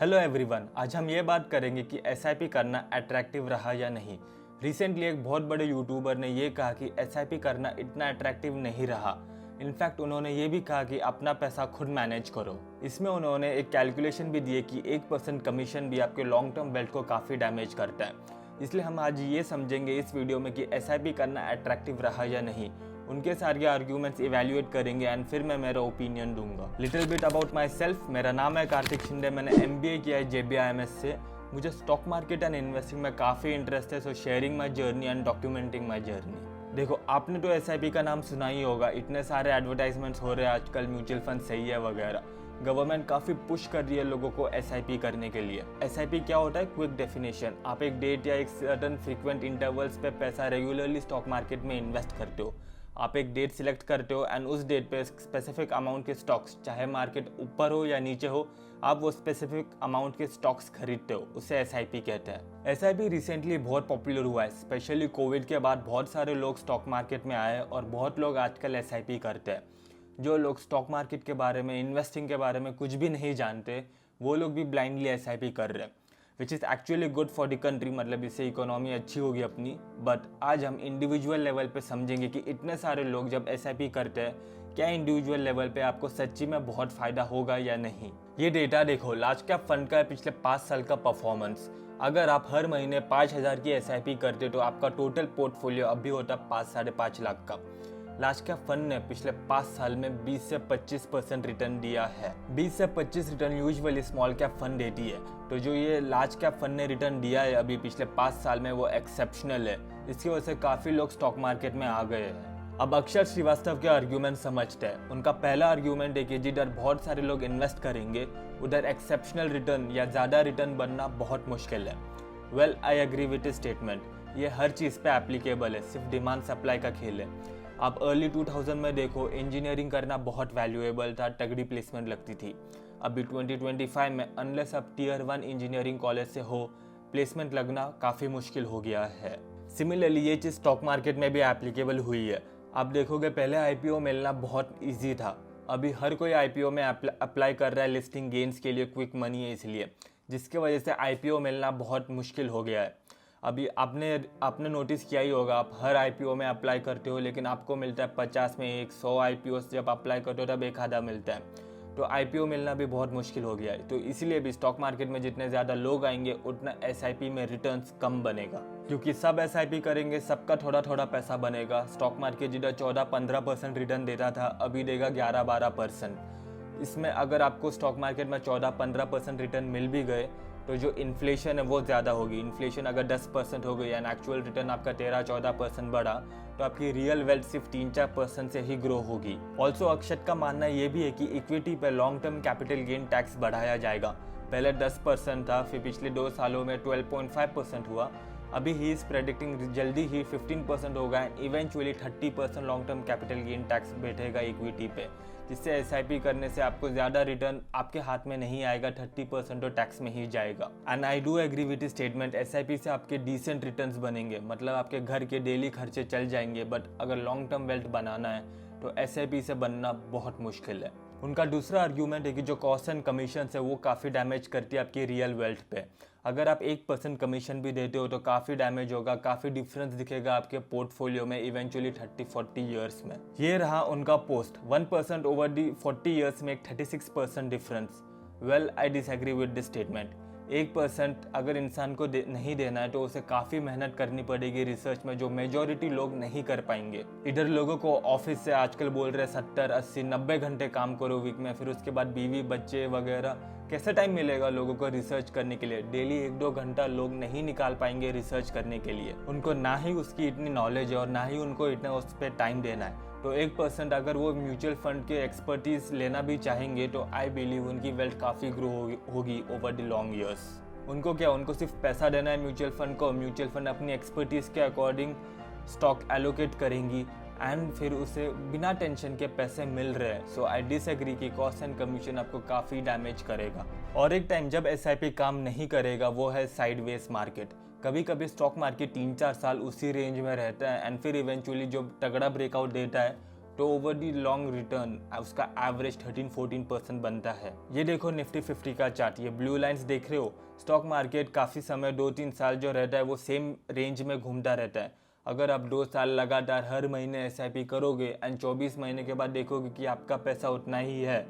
Hello everyone, आज हम ये बात करेंगे कि एसआईपी करना अट्रैक्टिव रहा या नहीं। रिसेंटली एक बहुत बड़े यूट्यूबर ने ये कहा कि एसआईपी करना इतना अट्रैक्टिव नहीं रहा। इनफैक्ट उन्होंने ये भी कहा कि अपना पैसा खुद मैनेज करो। इसमें उन्होंने एक कैलकुलेशन भी दी है कि 1% कमीशन भी आपके लॉन्ग टर्म वेल्थ को काफ़ी डैमेज करता है। इसलिए हम आज ये समझेंगे इस वीडियो में कि एसआईपी करना अट्रैक्टिव रहा या नहीं। उनके सारे आर्ग्यूमेंट्स इवैल्यूएट करेंगे एंड फिर मैं मेरा ओपिनियन दूंगा। Little bit about my self. मेरा नाम है कार्तिक शिंदे। मैंने MBA किया है JBIMS से। मुझे स्टॉक मार्केट एंड इन्वेस्टिंग में काफ़ी इंटरेस्ट है, सो sharing my journey and documenting my journey. देखो, आपने तो SIP का नाम सुना ही होगा। इतने सारे एडवर्टाइजमेंट्स हो रहे हैं आजकल, म्यूचुअल फंड सही है वगैरह। गवर्नमेंट काफ़ी पुश कर रही है लोगों को SIP करने के लिए। SIP क्या होता है? Quick definition. आप एक डेट या एक सर्टन फ्रीक्वेंट इंटरवल्स पे पैसा रेगुलरली स्टॉक मार्केट में इन्वेस्ट करते हो। आप एक डेट सिलेक्ट करते हो एंड उस डेट पे स्पेसिफिक अमाउंट के स्टॉक्स, चाहे मार्केट ऊपर हो या नीचे हो, आप वो स्पेसिफिक अमाउंट के स्टॉक्स खरीदते हो। उसे SIP कहते हैं। SIP रिसेंटली बहुत पॉपुलर हुआ है, स्पेशली कोविड के बाद बहुत सारे लोग स्टॉक मार्केट में आए और बहुत लोग आजकल SIP करते हैं। जो लोग स्टॉक मार्केट के बारे में, इन्वेस्टिंग के बारे में कुछ भी नहीं जानते, वो लोग भी ब्लाइंडली SIP कर रहे हैं, which is actually good for the country. मतलब इससे इकोनॉमी अच्छी होगी अपनी। बट आज हम इंडिविजुअल लेवल पे समझेंगे कि इतने सारे लोग जब SIP करते हैं, क्या इंडिविजुअल लेवल पे आपको सच्ची में बहुत फ़ायदा होगा या नहीं। ये डेटा देखो, लार्ज कैप फंड का पिछले 5 साल का परफॉर्मेंस। अगर आप हर महीने 5,000 की SIP करते तो आपका टोटल पोर्टफोलियो अभी होता 5-5.5 लाख का। लार्ज कैप फंड ने पिछले 5 साल में 20 से 25% रिटर्न दिया है। 20 से 25 return usually small cap fund देती है, तो जो ये लार्ज कैप फंड ने रिटर्न दिया है अभी पिछले 5 साल में, वो एक्सेप्शनल है। इसकी वजह से काफ़ी लोग स्टॉक मार्केट में आ गए हैं। अब अक्षर श्रीवास्तव के आर्ग्यूमेंट समझते हैं। उनका पहला आर्ग्यूमेंट है कि जिधर बहुत सारे लोग इन्वेस्ट करेंगे उधर एक्सेप्शनल रिटर्न या ज़्यादा रिटर्न बनना बहुत मुश्किल है। Well, I agree with this statement. ये हर चीज़ पे एप्लीकेबल है, सिर्फ डिमांड सप्लाई का खेल है। आप अर्ली 2000 में देखो, इंजीनियरिंग करना बहुत वैल्यूएबल था, तगड़ी प्लेसमेंट लगती थी। अभी 2025 में अनलेस आप टियर 1 इंजीनियरिंग कॉलेज से हो, प्लेसमेंट लगना काफ़ी मुश्किल हो गया है। सिमिलरली ये चीज़ स्टॉक मार्केट में भी एप्लीकेबल हुई है। आप देखोगे, पहले IPO मिलना बहुत ईजी था। अभी हर कोई IPO में अप्लाई कर रहा है लिस्टिंग गेन्स के लिए, क्विक मनी है इसलिए, जिसकी वजह से IPO मिलना बहुत मुश्किल हो गया है। अभी आपने नोटिस किया ही होगा, आप हर IPO में अप्लाई करते हो लेकिन आपको मिलता है 50 में 100 IPOs जब अप्लाई करते हो तब एक आधा मिलता है। तो IPO मिलना भी बहुत मुश्किल हो गया है। तो इसीलिए भी स्टॉक मार्केट में जितने ज़्यादा लोग आएंगे उतना SIP में रिटर्न्स कम बनेगा, क्योंकि सब SIP करेंगे, सबका थोड़ा थोड़ा पैसा बनेगा। स्टॉक मार्केट जिधर 14-15% रिटर्न देता था, अभी देगा 11-12%। इसमें अगर आपको स्टॉक मार्केट में 14-15% रिटर्न मिल भी गए तो जो इन्फ्लेशन है वो ज़्यादा होगी। इन्फ्लेशन अगर 10% हो गई एंड एक्चुअल रिटर्न आपका 13-14% बढ़ा, तो आपकी रियल वेल्थ सिर्फ 3-4% से ही ग्रो होगी। ऑल्सो अक्षत का मानना ये भी है कि इक्विटी पर long term capital gain tax बढ़ाया जाएगा। पहले 10% था, फिर पिछले 2 सालों में 12.5% हुआ। अभी ही इज प्रेडिक्टिंग जल्दी ही 15% होगा and eventually 30% long term capital gain tax बैठेगा इक्विटी पे, जिससे SIP करने से आपको ज़्यादा रिटर्न आपके हाथ में नहीं आएगा, 30% तो टैक्स में ही जाएगा। And I do agree with statement, SIP से आपके डिसेंट रिटर्न्स बनेंगे, मतलब आपके घर के डेली खर्चे चल जाएंगे। बट अगर लॉन्ग टर्म वेल्थ बनाना है तो SIP से बनना बहुत मुश्किल है। उनका दूसरा आर्ग्यूमेंट है कि जो कॉस्ट एंड कमीशन है वो काफ़ी डैमेज करती है आपकी रियल वेल्थ पे। अगर आप 1% कमीशन भी देते हो तो काफ़ी डैमेज होगा, काफ़ी डिफरेंस दिखेगा आपके पोर्टफोलियो में इवेंचुअली 30-40 ईयर्स में। ये रहा उनका पोस्ट। 1% ओवर दी 40 ईयर्स में एक 36% difference. Well, I disagree with this statement. 1% अगर इंसान को नहीं देना है तो उसे काफ़ी मेहनत करनी पड़ेगी रिसर्च में, जो मेजॉरिटी लोग नहीं कर पाएंगे। इधर लोगों को ऑफिस से आजकल बोल रहे 70, 80, 90 घंटे काम करो वीक में, फिर उसके बाद बीवी बच्चे वगैरह, कैसे टाइम मिलेगा लोगों को रिसर्च करने के लिए। डेली 1-2 घंटा लोग नहीं निकाल पाएंगे रिसर्च करने के लिए। उनको ना ही उसकी इतनी नॉलेज है और ना ही उनको इतना उस पर टाइम देना है। तो 1% अगर वो म्यूचुअल फंड के एक्सपर्टीज लेना भी चाहेंगे तो आई बिलीव उनकी वेल्थ काफ़ी ग्रो होगी ओवर द लॉन्ग ईयर्स। उनको क्या, उनको सिर्फ पैसा देना है म्यूचुअल फंड को, म्यूचुअल फंड अपनी एक्सपर्टीज के अकॉर्डिंग स्टॉक एलोकेट करेंगी एंड फिर उसे बिना टेंशन के पैसे मिल रहे हैं। सो आई डिसएग्री कि कॉस्ट एंड कमीशन आपको काफ़ी डैमेज करेगा। और एक टाइम जब SIP काम नहीं करेगा वो है साइडवेज मार्केट। कभी कभी स्टॉक मार्केट 3-4 साल उसी रेंज में रहता है एंड फिर इवेंचुअली जो तगड़ा ब्रेकआउट देता है तो ओवर दी लॉन्ग रिटर्न उसका एवरेज 13-14% बनता है। ये देखो निफ्टी 50 का चार्ट, ये ब्लू लाइंस देख रहे हो। स्टॉक मार्केट काफ़ी समय 2-3 साल जो रहता है वो सेम रेंज में घूमता रहता है। अगर आप 2 साल लगातार हर महीने SIP करोगे एंड 24 महीने के बाद देखोगे कि आपका पैसा उतना ही है,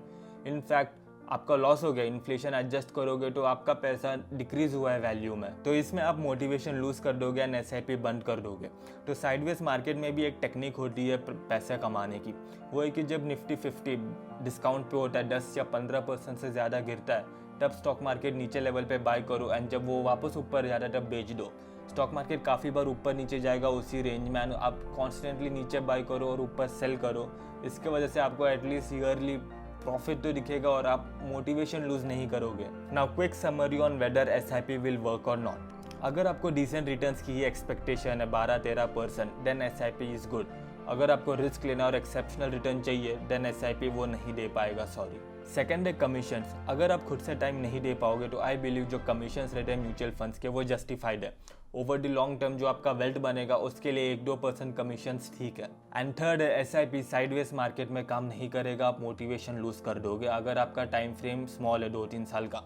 इनफैक्ट आपका लॉस हो गया, इन्फ्लेशन एडजस्ट करोगे तो आपका पैसा डिक्रीज हुआ है वैल्यू में, तो इसमें आप मोटिवेशन लूज कर दोगे एंड SIP बंद कर दोगे। तो साइडवेज मार्केट में भी एक टेक्निक होती है पैसा कमाने की, वो है कि जब निफ्टी 50 डिस्काउंट पे होता है, 10 या 15% से ज़्यादा गिरता है, तब स्टॉक मार्केट नीचे लेवल पे बाय करो एंड जब वो वापस ऊपर जाता है तब बेच दो। स्टॉक मार्केट काफ़ी बार ऊपर नीचे जाएगा उसी रेंज में, आप कॉन्स्टेंटली नीचे बाय करो और ऊपर सेल करो। इसके वजह से आपको एटलीस्ट ईयरली प्रॉफिट तो दिखेगा और आप मोटिवेशन लूज नहीं करोगे। Now quick summary on whether SIP will work और नॉट। अगर आपको डिसेंट रिटर्न्स की ही एक्सपेक्टेशन है 12-13%, देन SIP इज गुड। अगर आपको रिस्क लेना और एक्सेप्शनल रिटर्न चाहिए देन SIP वो नहीं दे पाएगा, सॉरी। सेकंड है कमीशंस। अगर आप खुद से टाइम नहीं दे पाओगे तो आई बिलीव जो कमीशंस रहते हैं म्यूचुअल फंड्स के वो जस्टिफाइड है। ओवर द लॉन्ग टर्म जो आपका वेल्थ बनेगा उसके लिए 1-2% कमीशंस ठीक है। एंड थर्ड है SIP साइडवेज मार्केट में काम नहीं करेगा, आप मोटिवेशन लूज कर दोगे। अगर आपका टाइम फ्रेम स्मॉल है 2-3 साल का,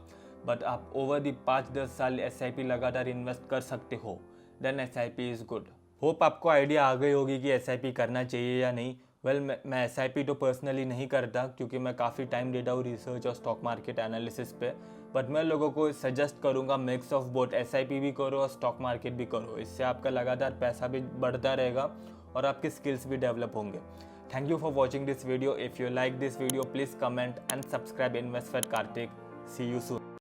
बट आप ओवर द 5-10 साल SIP लगातार इन्वेस्ट कर सकते हो, then SIP is good. Hope आपको आइडिया आ गई होगी कि SIP करना चाहिए या नहीं। वेल मैं SIP तो पर्सनली नहीं करता क्योंकि मैं काफ़ी टाइम देता हूँ रिसर्च और स्टॉक मार्केट एनालिसिस पे, बट मैं लोगों को सजेस्ट करूँगा मिक्स ऑफ बोथ, SIP भी करो और स्टॉक मार्केट भी करो। इससे आपका लगातार पैसा भी बढ़ता रहेगा और आपकी स्किल्स भी डेवलप होंगे। Thank you for watching this video. If you like this video please comment and subscribe invest with Kartik. See you soon.